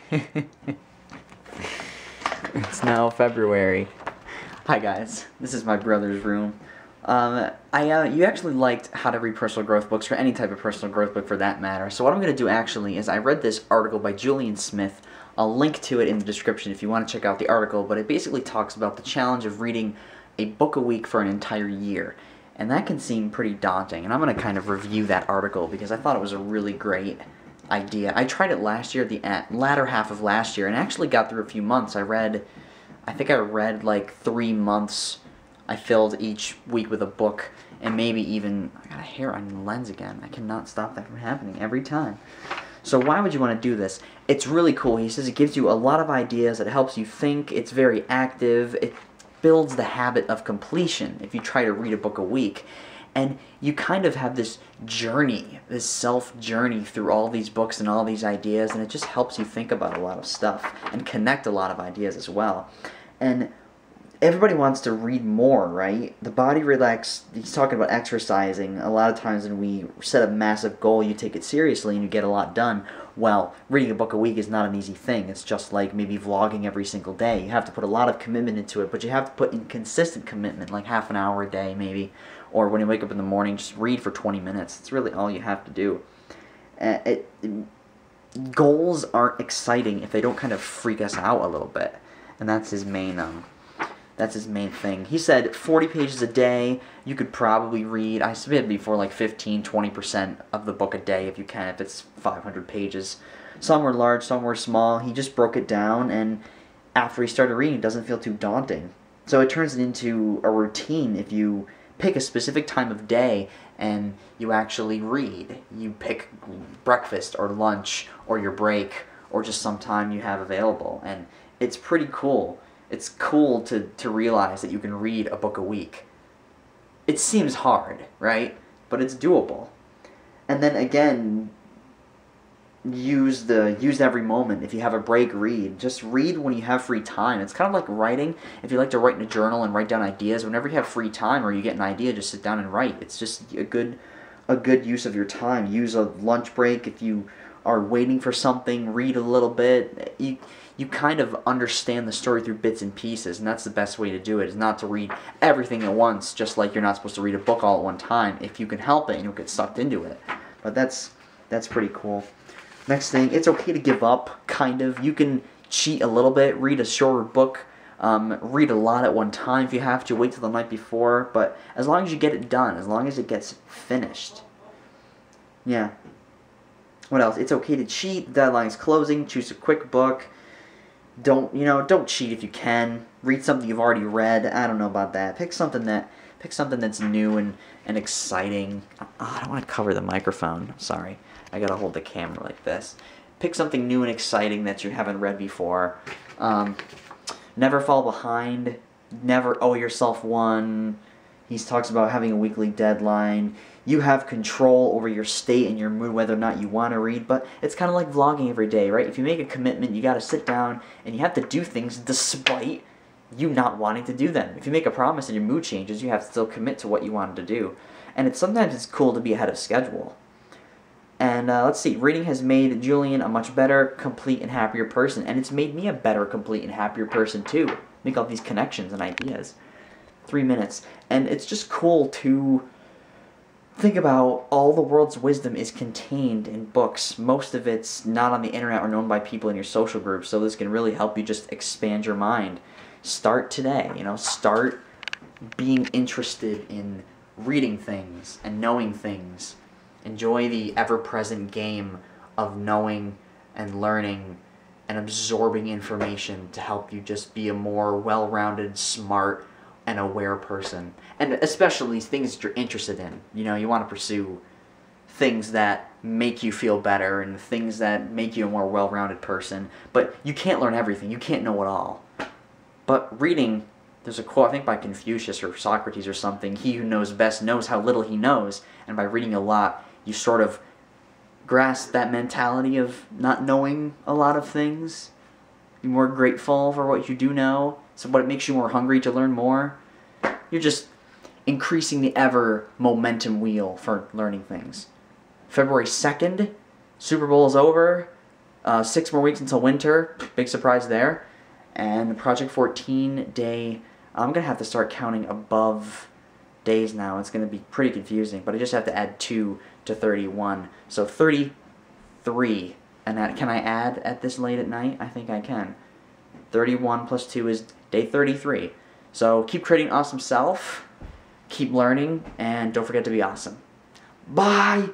It's now February. Hi guys, this is my brother's room. You actually liked how to read personal growth books, or any type of personal growth book for that matter. So what I'm going to do actually is I read this article by Julian Smith. I'll link to it in the description if you want to check out the article, but it basically talks about the challenge of reading a book a week for an entire year. And that can seem pretty daunting, and I'm going to kind of review that article because I thought it was a really great idea. I tried it last year, the latter half of last year, and actually got through a few months. I think I read like 3 months. I filled each week with a book, and maybe even, I got a hair on the lens again. I cannot stop that from happening every time. So why would you want to do this? It's really cool. He says it gives you a lot of ideas, it helps you think, it's very active, it builds the habit of completion if you try to read a book a week. And you kind of have this journey, this self-journey through all these books and all these ideas, and it just helps you think about a lot of stuff and connect a lot of ideas as well. And everybody wants to read more, right? The body relax, he's talking about exercising. A lot of times when we set a massive goal, you take it seriously and you get a lot done. Well, reading a book a week is not an easy thing. It's just like maybe vlogging every single day. You have to put a lot of commitment into it, but you have to put in consistent commitment, like half an hour a day maybe. Or when you wake up in the morning, just read for 20 minutes. It's really all you have to do. Goals aren't exciting if they don't kind of freak us out a little bit. And that's his main thing. He said 40 pages a day. You could probably read, I said before, like 15-20% of the book a day if you can, if it's 500 pages. Some were large, some were small. He just broke it down, and after he started reading, it doesn't feel too daunting. So it turns it into a routine if you pick a specific time of day and you actually read. You pick breakfast or lunch or your break or just some time you have available, and it's pretty cool. It's cool to realize that you can read a book a week. It seems hard, right? But it's doable. And then again, use every moment. If you have a break, read. Just read when you have free time. It's kind of like writing. If you like to write in a journal and write down ideas, whenever you have free time or you get an idea, just sit down and write. It's just a good use of your time. Use a lunch break if you are waiting for something. Read a little bit. You kind of understand the story through bits and pieces, and that's the best way to do it, is not to read everything at once, just like you're not supposed to read a book all at one time. If you can help it, and you'll get sucked into it. But that's pretty cool. Next thing, it's okay to give up, kind of. You can cheat a little bit, read a shorter book, read a lot at one time if you have to, wait till the night before, but as long as you get it done, as long as it gets finished. Yeah. What else? It's okay to cheat, deadline's closing, choose a quick book. Don't cheat if you can. Read something you've already read. I don't know about that. Pick something that's new and exciting. Oh, I don't want to cover the microphone. Sorry. I gotta hold the camera like this. Pick something new and exciting that you haven't read before. Never fall behind. Never owe yourself one. He talks about having a weekly deadline. You have control over your state and your mood, whether or not you want to read, but it's kind of like vlogging every day, right? If you make a commitment, you got to sit down and you have to do things despite you not wanting to do them. If you make a promise and your mood changes, you have to still commit to what you wanted to do. And sometimes it's cool to be ahead of schedule. And let's see, reading has made Julian a much better, complete, and happier person. And it's made me a better, complete, and happier person too. Make all these connections and ideas. 3 minutes. And it's just cool to think about all the world's wisdom is contained in books. Most of it's not on the internet or known by people in your social groups, so this can really help you just expand your mind. Start today, start being interested in reading things and knowing things. Enjoy the ever-present game of knowing and learning and absorbing information to help you just be a more well-rounded, smart, and aware person. And especially things that you're interested in. You want to pursue things that make you feel better and things that make you a more well-rounded person. But you can't learn everything. You can't know it all. But reading, there's a quote, I think by Confucius or Socrates or something, he who knows best knows how little he knows. And by reading a lot, you sort of grasp that mentality of not knowing a lot of things. You're more grateful for what you do know. So what it makes you more hungry to learn more. You're just increasing the ever momentum wheel for learning things. February 2nd, Super Bowl is over. 6 more weeks until winter. Big surprise there. And Project 14 day, I'm going to have to start counting above days now. It's going to be pretty confusing, but I just have to add 2 to 31. So 33. And can I add at this late at night? I think I can. 31 plus 2 is day 33. So keep creating awesome self, keep learning, and don't forget to be awesome. Bye!